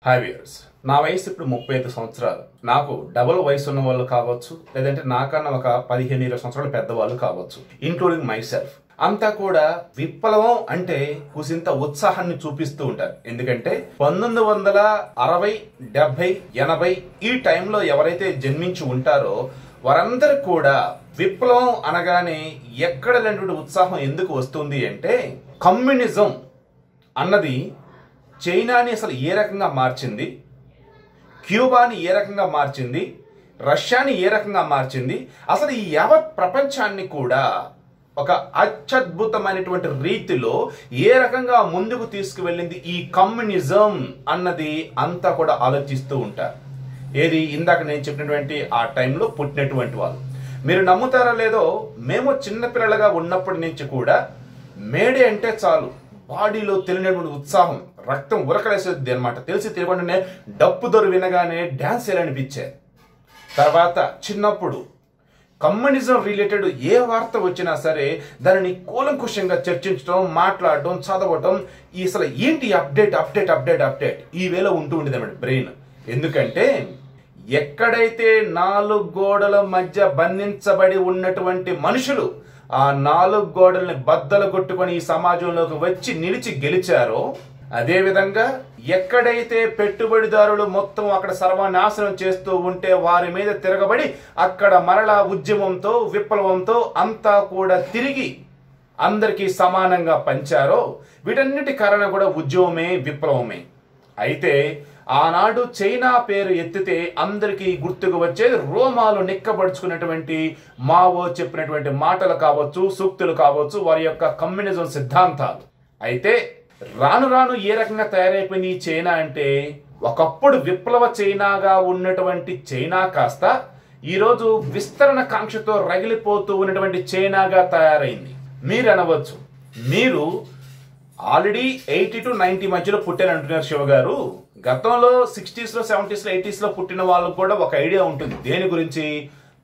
Hi viewers, నా వయసు ఇప్పుడు 35 సంవత్సరాలు. నాకు డబుల్ వయసు ఉన్న వాళ్ళు కావచ్చు, లేదంటే నాకన్నా ఒక 15-20 సంవత్సరాలు పెద్దవాళ్ళు కావచ్చు, ఇంక్లూడింగ్ మై సెల్ఫ్. అంతా కూడా విప్లవం అంటే కుసింత ఉత్సాహాన్ని చూపిస్తూ ఉంటారు. ఎందుకంటే 1960, 70, 80 ఈ టైంలో ఎవరైతే జన్మించి ఉంటారో వారందరూ కూడా విప్లవం అనగానే ఎక్కడ లేనటువంటి ఉత్సాహం ఎందుకు వస్తుంది అంటే, కమ్యూనిజం అన్నది చైనాని అసలు ఏ రకంగా మార్చింది, క్యూబాని ఏ రకంగా మార్చింది, రష్యాని ఏ రకంగా మార్చింది, అసలు ఈ యావత్ ప్రపంచాన్ని కూడా ఒక అత్యద్భుతమైనటువంటి రీతిలో ఏ రకంగా ముందుకు తీసుకువెళ్ళింది ఈ కమ్యూనిజం అన్నది అంతా కూడా ఆలోచిస్తూ ఉంటారు. ఏది ఇందాక నేను చెప్పినటువంటి ఆ టైంలో పుట్టినటువంటి వాళ్ళు. మీరు నమ్ముతారో లేదో, మేము చిన్నపిల్లలుగా ఉన్నప్పటి నుంచి కూడా మేడే అంటే చాలు బాడీలో తెలియనటువంటి ఉత్సాహం, రక్తం ఉరకలేసేది అనమాట. తెలిసి తెలియకుండానే డప్పు దొరు వినగానే డ్యాన్స్ వేయాలనిపించేది. తర్వాత చిన్నప్పుడు కమ్యూనిజం రిలేటెడ్ ఏ వార్త వచ్చినా సరే దానిని కూలంకుషంగా చర్చించడం, మాట్లాడడం, చదవటం, అసలు ఏంటి అప్డేట్ అప్డేట్ అప్డేట్ అప్డేట్ ఈ వేళ ఉంటూ ఉండేది అన్నమాట బ్రెయిన్. ఎందుకంటే ఎక్కడైతే 4 గోడల మధ్య బంధించబడి ఉన్నటువంటి మనుషులు ఆ 4 గోడల్ని బద్దలు కొట్టుకొని ఈ సమాజంలోకి వచ్చి నిలిచి గెలిచారో, అదేవిధంగా ఎక్కడైతే పెట్టుబడిదారులు మొత్తం అక్కడ సర్వనాశనం చేస్తూ ఉంటే వారి మీద తిరగబడి అక్కడ మరలా ఉద్యమంతో, విప్లవంతో అంతా కూడా తిరిగి అందరికీ సమానంగా పంచారో, వీటన్నిటి కారణం కూడా ఉద్యమమే, విప్లవమే. అయితే ఆనాడు చైనా పేరు ఎత్తితే అందరికీ గుర్తుకు వచ్చేది రోమాలు నిక్కబడుచుకున్నటువంటి మావో చెప్పినటువంటి మాటలు కావచ్చు, సూక్తులు కావచ్చు, వారి యొక్క కమ్యూనిజం సిద్ధాంతాలు. అయితే రాను రాను ఏ రకంగా తయారైపోయింది ఈ చైనా అంటే, ఒకప్పుడు విప్లవ చైనాగా ఉన్నటువంటి చైనా కాస్త ఈరోజు విస్తరణ కాంక్షతో రగిలిపోతూ ఉన్నటువంటి చైనాగా తయారైంది. మీరు అనవచ్చు, మీరు ఆల్రెడీ 80 to 90 మధ్యలో పుట్టారంటున్నారు శివ గారు. గతంలో 60s లో 70s లో 80s లో పుట్టిన వాళ్ళకు కూడా ఒక ఐడియా ఉంటుంది. దేని గురించి?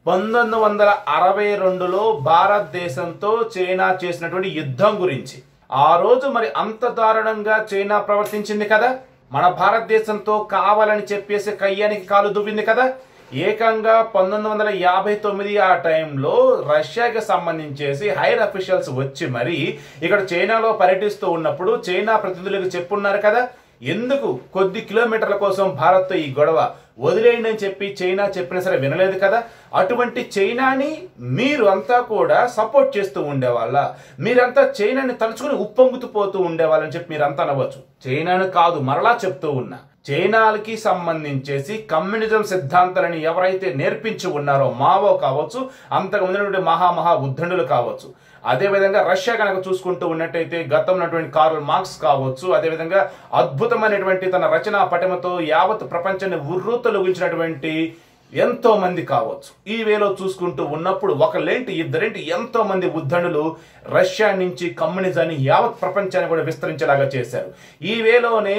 1962లో భారతదేశంతో చైనా చేసినటువంటి యుద్ధం గురించి. ఆ రోజు మరి అంత దారుణంగా చైనా ప్రవర్తించింది కదా, మన భారతదేశంతో కావాలని చెప్పేసి కయ్యానికి కాలు దువ్వింది కదా. ఏకంగా 1959 ఆ టైంలో రష్యాకి సంబంధించేసి హైర్ అఫీషియల్స్ వచ్చి మరి ఇక్కడ చైనాలో పర్యటిస్తూ ఉన్నప్పుడు చైనా ప్రతినిధులకు చెప్పున్నారు కదా, ఎందుకు కొద్ది కిలోమీటర్ల కోసం భారత్తో ఈ గొడవ వదిలేయండి అని చెప్పి చైనా చెప్పినా సరే వినలేదు కదా. అటువంటి చైనాని మీరు అంతా కూడా సపోర్ట్ చేస్తూ ఉండేవాళ్ళ, మీరంతా చైనాని తలుచుకుని ఉప్పొంగుతూ పోతూ ఉండేవాళ్ళని చెప్పి మీరంతా అనవచ్చు. చైనాను కాదు, మరలా చెప్తూ ఉన్నా, చైనాలకి సంబంధించేసి కమ్యూనిజం సిద్ధాంతాలని ఎవరైతే నేర్పించి ఉన్నారో, మావో కావచ్చు, అంతకు ముందు మహా ఉద్దండులు కావచ్చు, అదేవిధంగా రష్యా కనుక చూసుకుంటూ ఉన్నట్టయితే గతంలో ఉన్నటువంటి కార్ల్ మార్క్స్ కావచ్చు, అదేవిధంగా అద్భుతమైనటువంటి తన రచనా పటిమతో యావత్ ప్రపంచాన్ని ఉర్రూతలొగించినటువంటి ఎంతో మంది కావచ్చు. ఈ వేలో చూసుకుంటూ ఉన్నప్పుడు ఒకళ్ళేంటి, ఇద్దరేంటి, ఎంతో మంది ఉద్దండులు రష్యా నుంచి కమ్యూనిజాన్ని యావత్ ప్రపంచాన్ని కూడా విస్తరించేలాగా చేశారు. ఈ వేలోనే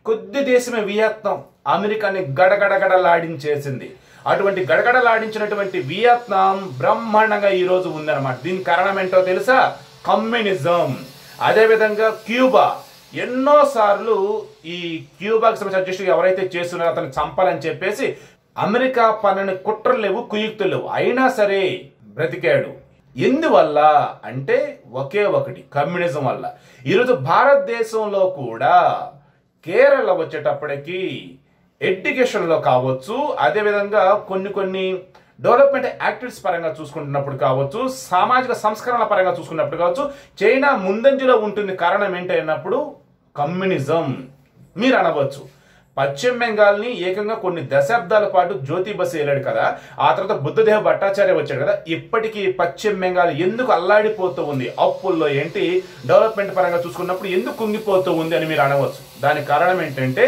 కొద్ది దేశమే వియత్నాం అమెరికాని గడగడగడలాడించేసింది. అటువంటి గడగడలాడించినటువంటి వియత్నాం బ్రహ్మాండంగా ఈ రోజు ఉందన్నమాట. దీనికి కారణం ఏంటో తెలుసా? కమ్యూనిజం. అదేవిధంగా క్యూబా, ఎన్నోసార్లు ఈ క్యూబాకి సంబంధించిన అధ్యక్షుడు ఎవరైతే చేస్తున్నారో అతను చంపాలని చెప్పేసి అమెరికా పన్నని కుట్రలు లేవు, కుయుక్తులు లేవు, అయినా సరే బ్రతికాడు. ఎందువల్ల అంటే ఒకే ఒకటి, కమ్యూనిజం వల్ల. ఈరోజు భారతదేశంలో కూడా కేరళ వచ్చేటప్పటికి ఎడ్యుకేషన్లో కావచ్చు, అదేవిధంగా కొన్ని డెవలప్మెంట్ యాక్టివిటీస్ పరంగా చూసుకుంటున్నప్పుడు కావచ్చు, సామాజిక సంస్కరణల పరంగా చూసుకున్నప్పుడు కావచ్చు, చైనా ముందంజలో ఉంటుంది. కారణం ఏంటన్నప్పుడు కమ్యూనిజం. మీరు అనవచ్చు, పశ్చిమ బెంగాల్ని ఏకంగా కొన్ని దశాబ్దాల పాటు జ్యోతి బసు వెళ్ళాడు కదా, ఆ తర్వాత బుద్ధదేవ్ భట్టాచార్య వచ్చాడు కదా, ఇప్పటికీ పశ్చిమ బెంగాల్ ఎందుకు అల్లాడిపోతూ ఉంది, అప్పుల్లో ఏంటి, డెవలప్మెంట్ పరంగా చూసుకున్నప్పుడు ఎందుకు కుంగిపోతూ ఉంది అని మీరు అనవచ్చు. దానికి కారణం ఏంటంటే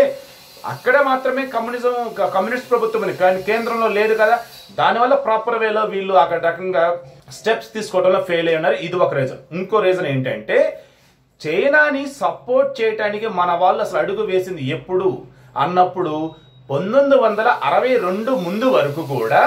అక్కడ మాత్రమే కమ్యూనిస్ట్ ప్రభుత్వం ఉంది, కానీ కేంద్రంలో లేదు కదా. దానివల్ల ప్రాపర్ వేలో వీళ్ళు అక్కడ రకంగా స్టెప్స్ తీసుకోవడంలో ఫెయిల్ అయి ఉన్నారు. ఇది ఒక రీజన్. ఇంకో రీజన్ ఏంటంటే, చైనాని సపోర్ట్ చేయడానికి మన వాళ్ళు అసలు అడుగు వేసింది ఎప్పుడు అన్నప్పుడు 1962 ముందు వరకు కూడా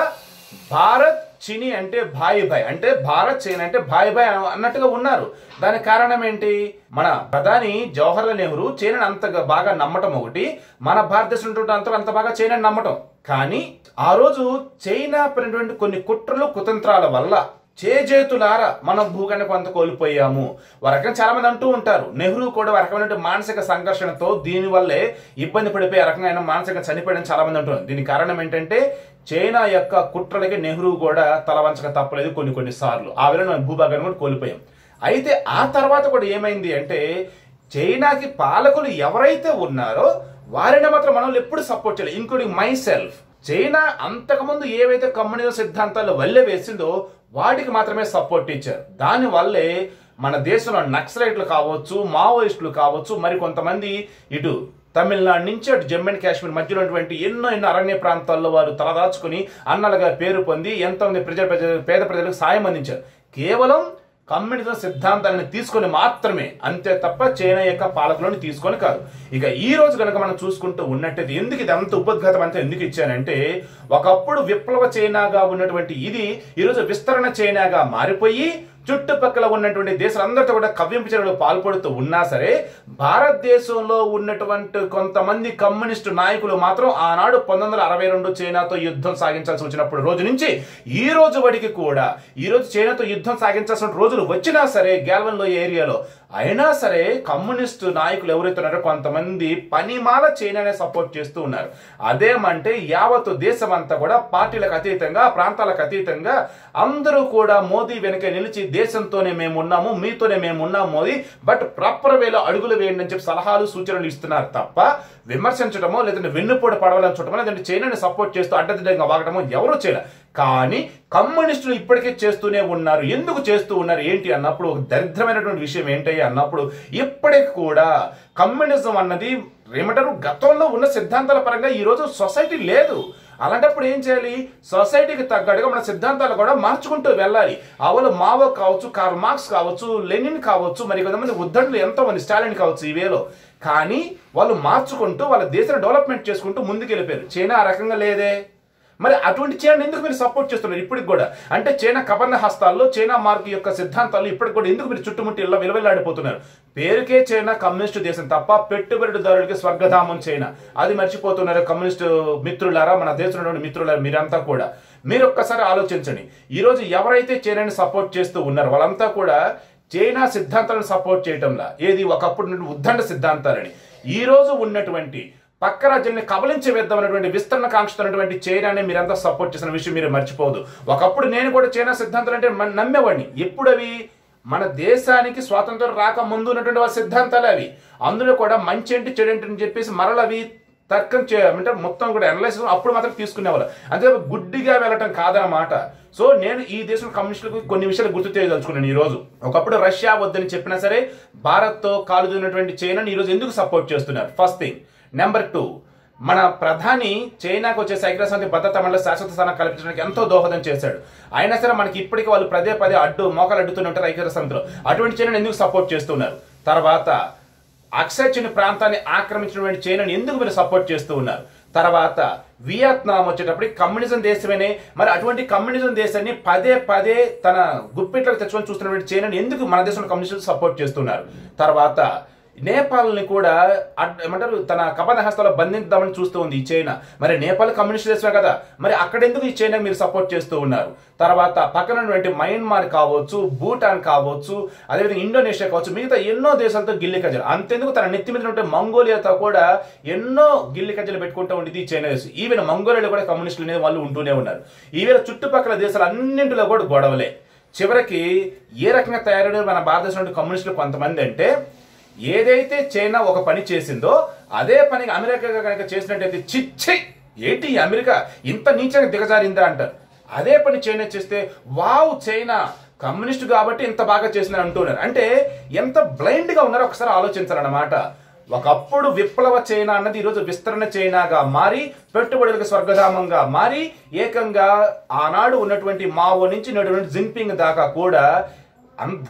భారత్ చిని అంటే భాయి భాయ్, అంటే భారత్ చైనా అంటే భాయి భాయ్ అన్నట్టుగా ఉన్నారు. దానికి కారణం ఏంటి? మన ప్రధాని జవహర్లాల్ నెహ్రూ చైనాని అంతగా బాగా నమ్మటం ఒకటి, మన భారతదేశంలో అంత బాగా చైనాని నమ్మటం. కానీ ఆ రోజు చైనా పడినటువంటి కొన్ని కుట్రలు కుతంత్రాల వల్ల చేజేతులారా మనం భూఖండం కొంత కోల్పోయాము. రకంగా చాలా మంది అంటూ ఉంటారు, నెహ్రూ కూడా రకమైన మానసిక సంఘర్షణతో దీనివల్లే ఇబ్బంది పడిపోయి రకంగా ఆయన మానసికంగా చనిపోయాడని చాలా మంది అంటున్నారు. దీనికి కారణం ఏంటంటే చైనా యొక్క కుట్రలకి నెహ్రూ కూడా తలవంచక తప్పలేదు కొన్ని సార్లు. ఆ వేళ మనం భూభాగాన్ని కూడా కోల్పోయాం. అయితే ఆ తర్వాత కూడా ఏమైంది అంటే చైనాకి పాలకులు ఎవరైతే ఉన్నారో వారిని మాత్రం మనం ఎప్పుడు సపోర్ట్ చేయాలి, ఇంక్లూడింగ్ మై సెల్ఫ్. చైనా అంతకుముందు ఏవైతే కమ్యూనిజం సిద్ధాంతాలు వల్లే వేసిందో వాటికి మాత్రమే సపోర్ట్ ఇచ్చారు. దానివల్లే మన దేశంలో నక్సలైట్లు కావచ్చు, మావోయిస్టులు కావచ్చు, మరి కొంతమంది ఇటు తమిళనాడు నుంచి అటు జమ్మూ అండ్ కాశ్మీర్ మధ్యలో ఉన్నటువంటి ఎన్నో అరణ్య ప్రాంతాల్లో వారు తలదాచుకుని అన్నలుగా పేరు పొంది ఎంతోమంది పేద ప్రజలకు సాయం అందించారు. కేవలం కమ్యూనిజం సిద్ధాంతాలను తీసుకొని మాత్రమే, అంతే తప్ప చైనా యొక్క పాలకులను తీసుకొని కాదు. ఇక ఈ రోజు కనుక మనం చూసుకుంటూ ఉన్నట్టయితే ఎందుకు ఇది అంత ఉపద్ఘాతం అంతా ఎందుకు ఇచ్చానంటే ఒకప్పుడు విప్లవ చైనాగా ఉన్నటువంటి ఇది ఈరోజు విస్తరణ చైనాగా మారిపోయి చుట్టుపక్కల ఉన్నటువంటి దేశాలందరితో కూడా కవ్వింపు చర్యలు పాల్పడుతూ ఉన్నా సరే భారతదేశంలో ఉన్నటువంటి కొంతమంది కమ్యూనిస్టు నాయకులు మాత్రం ఆనాడు 1962 చైనాతో యుద్ధం సాగించాల్సి వచ్చినప్పుడు రోజు నుంచి ఈ రోజు వరకు కూడా ఈ రోజు చైనాతో యుద్ధం సాగించాల్సిన రోజులు వచ్చినా సరే గ్యాల్వన్ లోయ ఏరియాలో అయినా సరే కమ్యూనిస్టు నాయకులు ఎవరైతే ఉన్నారో కొంతమంది పనిమాల చైనానే సపోర్ట్ చేస్తూ ఉన్నారు. అదేమంటే యావత్తు దేశం అంతా కూడా పార్టీలకు అతీతంగా ప్రాంతాలకు అతీతంగా అందరూ కూడా మోదీ వెనక నిలిచి దేశంతోనే మేము ఉన్నాము, మీతోనే మేము ఉన్నాము మోదీ, బట్ ప్రాపర్ వేలో అడుగులు వేయండి అని చెప్పి సలహాలు సూచనలు ఇస్తున్నారు తప్ప విమర్శించడమో లేదంటే వెన్నుపోటు పడవాలని చూడటమో లేదంటే చైనాని సపోర్ట్ చేస్తూ అడ్డదిడ్డంగా వాగడమో ఎవరూ చేయలేదు. కానీ కమ్యూనిస్టులు ఇప్పటికే చేస్తూనే ఉన్నారు. ఎందుకు చేస్తూ ఉన్నారు ఏంటి అన్నప్పుడు ఒక దరిద్రమైనటువంటి విషయం ఏంటయ్యా అన్నప్పుడు ఇప్పటికి కూడా కమ్యూనిజం అన్నది ఏమంటారు గతంలో ఉన్న సిద్ధాంతాల పరంగా ఈ రోజు సొసైటీ లేదు. అలాంటప్పుడు ఏం చేయాలి? సొసైటీకి తగ్గట్టుగా మన సిద్ధాంతాలు కూడా మార్చుకుంటూ వెళ్ళాలి. అవలు మావో కావచ్చు, కార్ల్ మార్క్స్ కావచ్చు, లెనిన్ కావచ్చు, మరి కొంతమంది ఉద్దండులు ఎంతో మంది, స్టాలిన్ కావచ్చు, ఈ వేలో. కానీ వాళ్ళు మార్చుకుంటూ వాళ్ళ దేశాన్ని డెవలప్మెంట్ చేసుకుంటూ ముందుకు వెళ్ళిపోయారు. చైనా ఆ రకంగా లేదే. మరి అటువంటి చైనా ఎందుకు మీరు సపోర్ట్ చేస్తున్నారు ఇప్పటికి కూడా? అంటే చైనా కబర్ణ హస్తాల్లో చైనా మార్క్ యొక్క సిద్ధాంతాలు ఇప్పటికి కూడా ఎందుకు మీరు చుట్టుముట్టి ఇలా విలువలాడిపోతున్నారు? పేరుకే చైనా కమ్యూనిస్టు దేశం తప్ప పెట్టుబడిదారుడికి స్వర్గధామం చైనా, అది మర్చిపోతున్నారు కమ్యూనిస్టు మిత్రులారా, మన దేశంలో మిత్రులారా. మీరంతా కూడా మీరు ఒక్కసారి ఆలోచించండి. ఈరోజు ఎవరైతే చైనాని సపోర్ట్ చేస్తూ ఉన్నారో వాళ్ళంతా కూడా చైనా సిద్ధాంతాలను సపోర్ట్ చేయటంలా, ఏది ఒకప్పుడు ఉద్దండ సిద్ధాంతాలని, ఈ రోజు ఉన్నటువంటి పక్క రాజ్యాన్ని కబలించి వేద్దామనేటువంటి విస్తరణ కాంక్షిస్తున్నటువంటి చైనాని మీరంతా సపోర్ట్ చేసిన విషయం మీరు మర్చిపోదు. ఒకప్పుడు నేను కూడా చైనా సిద్ధాంతాలు అంటే నమ్మేవాడిని. ఎప్పుడు అవి? మన దేశానికి స్వాతంత్రం రాక ముందు ఉన్నటువంటి వాళ్ళ సిద్ధాంతాలు అవి. అందులో కూడా మంచి ఏంటి చెడు ఏంటి అని చెప్పేసి మరలవి తర్కం అంటే మొత్తం కూడా అనలైసిస్ అప్పుడు మాత్రం తీసుకునేవాళ్ళు, అంతే గుడ్డిగా వెళ్ళటం కాదన్నమాట. సో నేను ఈ దేశం కమ్యూనిస్టులకు కొన్ని విషయాలు గుర్తు చేయదలుచుకున్నాను. ఈ రోజు ఒకప్పుడు రష్యా వద్దని చెప్పినా సరే భారత్తో కాలుతున్నటువంటి చైనాని ఈరోజు ఎందుకు సపోర్ట్ చేస్తున్నారు? First thing. నెంబర్ 2, మన ప్రధాని చైనాకు వచ్చే ఐక్యరాజ్యసమితి భద్రతా మండలి శాశ్వత స్థానం కల్పించడానికి ఎంతో దోహదం చేశాడు. అయినా సరే మనకి ఇప్పటికీ వాళ్ళు పదే మోకాలు అడ్డుతూనే ఉంటారు ఐక్యరాజ్యసమితిలో. అటువంటి చైనాని ఎందుకు సపోర్ట్ చేస్తున్నారు? తర్వాత అక్సై చిన్న ప్రాంతాన్ని ఆక్రమించినటువంటి చైనాని ఎందుకు మీరు సపోర్ట్ చేస్తూ ఉన్నారు? తర్వాత వియత్నాం వచ్చేటప్పటికి కమ్యూనిజం దేశమేనే, మరి అటువంటి కమ్యూనిజం దేశాన్ని పదే తన గుప్పిట్లోకి తెచ్చుకొని చూస్తున్నటువంటి చైనాని ఎందుకు మన దేశంలో కమ్యూనిస్టులు సపోర్ట్ చేస్తున్నారు? తర్వాత నేపాల్ని కూడా ఏమంటారు తన కబర్ణ హస్తాలో బంధిద్దామని చూస్తూ ఉంది ఈ చైనా. మరి నేపాల్ కమ్యూనిస్ట్ దేశమే కదా, మరి అక్కడ ఎందుకు ఈ చైనా మీరు సపోర్ట్ చేస్తూ ఉన్నారు? తర్వాత పక్కన ఉన్నటువంటి మయన్మార్ కావచ్చు, భూటాన్ కావచ్చు, అదేవిధంగా ఇండోనేషియా కావచ్చు, మిగతా ఎన్నో దేశాలతో గిల్లి కజ్జలు, అంతెందుకు తన నెత్తి మీద ఉంటే మంగోలియాతో కూడా ఎన్నో గిల్లి కజ్జలు పెట్టుకుంటూ ఉండేది ఈ చైనా దేశం. ఈవెన్ మంగోలియాలో కూడా కమ్యూనిస్టులు అనేది వాళ్ళు ఉంటూనే ఉన్నారు. ఈవేళ చుట్టుపక్కల దేశాలు అన్నింటిలో కూడా గొడవలే. చివరికి ఏ రకంగా తయారయ్యారు మన భారతదేశంలో కమ్యూనిస్టులు కొంతమంది అంటే, ఏదైతే చైనా ఒక పని చేసిందో అదే పని అమెరికా కనుక చేసినట్టయితే చిచ్చి ఏంటి అమెరికా ఇంత నీచంగా దిగజారిందా అంటారు. అదే పని చైనా చేస్తే వావ్ చైనా కమ్యూనిస్ట్ కాబట్టి ఇంత బాగా చేసిందని అంటున్నారు. అంటే ఎంత బ్లైండ్ గా ఉన్నారో ఒకసారి ఆలోచించాలన్నమాట. ఒకప్పుడు విప్లవ చైనా అన్నది ఈరోజు విస్తరణ చైనాగా మారి పెట్టుబడులకు స్వర్గధామంగా మారి ఏకంగా ఆనాడు ఉన్నటువంటి మావో నుంచి ఉన్నటువంటి జిన్పింగ్ దాకా కూడా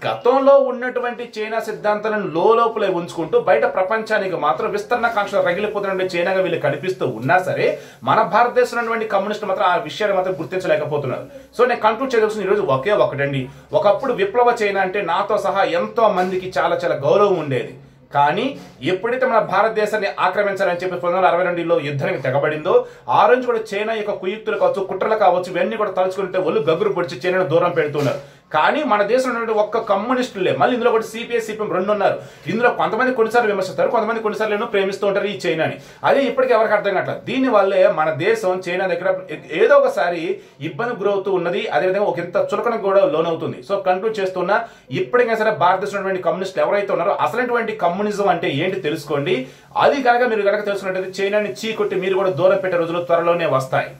గతంలో ఉన్నటువంటి చైనా సిద్ధాంతాలను లోపలే ఉంచుకుంటూ బయట ప్రపంచానికి మాత్రం విస్తరణ కాంక్షలు రగిలిపోతున్నటువంటి చైనాగా వీళ్ళు కనిపిస్తూ ఉన్నా సరే మన భారతదేశంలో ఉన్నటువంటి కమ్యూనిస్టులు మాత్రం ఆ విషయాన్ని మాత్రం గుర్తించలేకపోతున్నారు. సో నేను కంక్లూడ్ చేయవలసిన ఈరోజు ఒకే ఒకటండి. ఒకప్పుడు విప్లవ చైనా అంటే నాతో సహా ఎంతో మందికి చాలా చాలా గౌరవం ఉండేది. కానీ ఎప్పుడైతే మన భారతదేశాన్ని ఆక్రమించాలని చెప్పి 1962లో యుద్ధానికి తెగబడిందో ఆ రోజు కూడా చైనా యొక్క కుయుక్తులు కావచ్చు, కుట్రలు కావచ్చు, ఇవన్నీ కూడా తలుచుకుంటే ఒళ్ళు గగురు పొడిచి చైనాను దూరం పెడుతున్నారు. కానీ మన దేశంలో ఉన్నటువంటి ఒక్క కమ్యూనిస్టులే, మళ్ళీ ఇందులో కూడా సిపిఐ సిపిఎం రెండు ఉన్నారు. ఇందులో కొంతమంది కొన్నిసార్లు విమర్శిస్తారు, కొంతమంది కొన్నిసార్లు ప్రేమిస్తూ ఉంటారు ఈ చైనాని. అదే ఇప్పటికీ ఎవరికి అర్థం కావట్లేదు. దీని వల్లే మన దేశం చైనా దగ్గర ఏదో ఒకసారి ఇబ్బంది గురవుతూ ఉన్నది. అదేవిధంగా ఒక ఇంత చులకనకు కూడా లోనవుతుంది. సో కంక్లూడ్ చేస్తున్నా, ఇప్పటికైనా సరే భారతదేశంలో కమ్యూనిస్టులు ఎవరైతే ఉన్నారో అసలైనటువంటి కమ్యూనిజం అంటే ఏంటి తెలుసుకోండి. అది కనుక మీరు కనుక తెలుసుకున్నట్లయితే చైనాని చీకొట్టి మీరు కూడా దూరం పెట్టే రోజులు త్వరలోనే వస్తాయి.